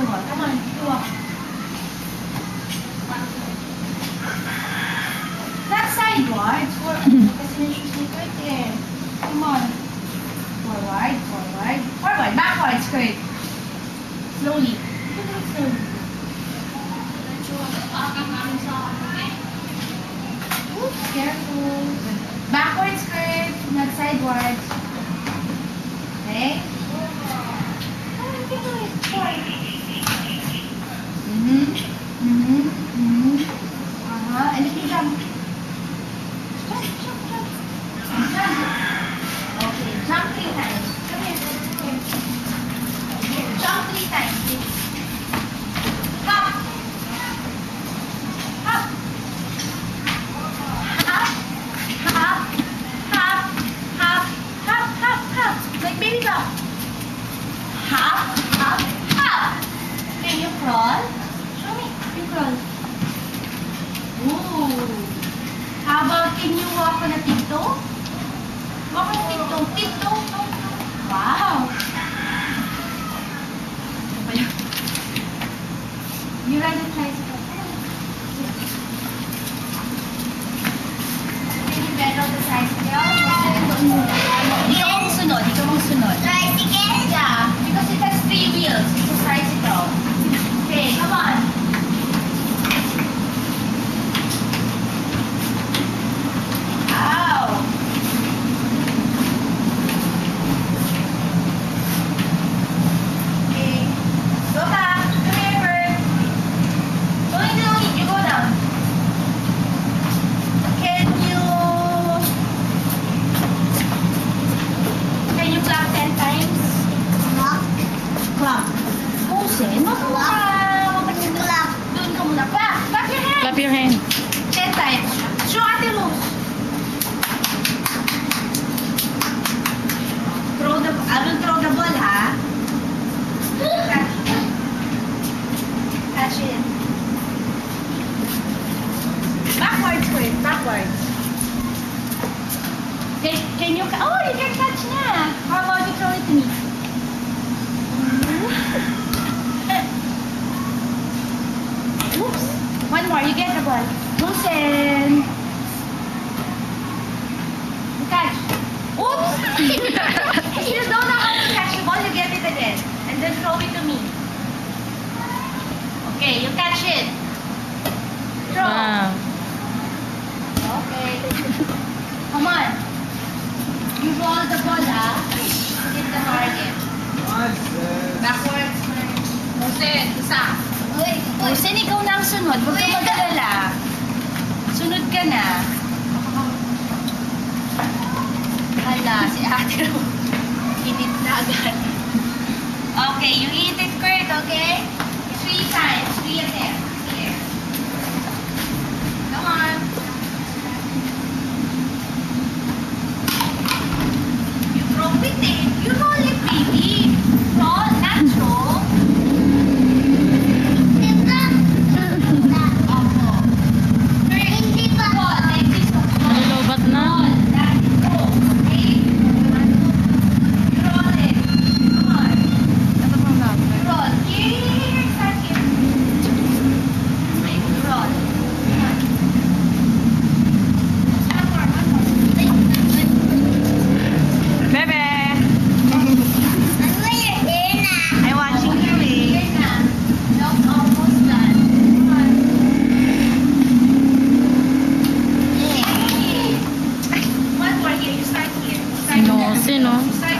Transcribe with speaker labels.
Speaker 1: sunod. Come on, you walk. Not sideways. Kasi yung shoes ni Kurt eh. Come on. Forward, forward. Forward, backwards, Kurt. Slowly. Slowly. Oops, careful. Backwards, Kurt. Not sideways. Okay? And if you jump. Jump, jump, jump. Jump. Okay, jump 3 times. Come here. Here, jump 3 times. Hop. Hop. Hop. Hop. Hop. Hop. Hop. Hop. Hop. Like baby jump. Hop. Hop. Hop. Can you crawl? Show me. You crawl. Ooh. How about, can you walk on a tiptoe? Walk on a tiptoe. Tiptoe. Wow. You ride a tricycle. Can you pedal the tricycle? Ikaw ang sunod. Ikaw ang sunod. Tricycle? Yeah. Because it has 3 wheels. It's a tricycle. Okay, come on. Wow. Okay. Go back. Come here, Bert. Slowly, you go down. Can you clap 10 times? Clap. Pusin. Clap. Doon ka muna. Clap. Clap your hands.
Speaker 2: Clap your hand.
Speaker 1: 10 times. Show Ate Luz. Don't throw the ball, ha? Catch it. Backwards, wait. Backwards. Can you... Oh, you can catch na. How about you throw it to me? Oops. One more. You get the ball. Loosen. You catch. Oops. If you don't know how to catch the ball, you get it again. And then throw it to me. Okay, you catch it. Throw.
Speaker 2: Wow.
Speaker 1: Okay. Come on. You roll the ball, ah. Hit the target. Backwards. Musin, isa. Musin, ikaw na ang sunod. Huwag ka mag-alala. Sunod ka na. Hala, si Ate Ro. Init na agad. Okay, you eat it, Kurt, okay? 3 times. 3 attempts. Here. Come on. You throw it in. You roll it, baby. Roll, not throw. Opo. Hindi pa. Roll, like this.
Speaker 2: Nalubat na.
Speaker 1: Roll, that roll. Okay? You roll it. Come on.
Speaker 2: Ito pang lapit.
Speaker 1: Roll. Here, start here. Roll. Come on. One more, one more.
Speaker 2: Bebe! I'm watching you eh.
Speaker 1: Here na. Nope, almost done. Come on. Yay. One more here. You start here. Start
Speaker 2: Sino?
Speaker 1: here.
Speaker 2: Sino?
Speaker 1: Start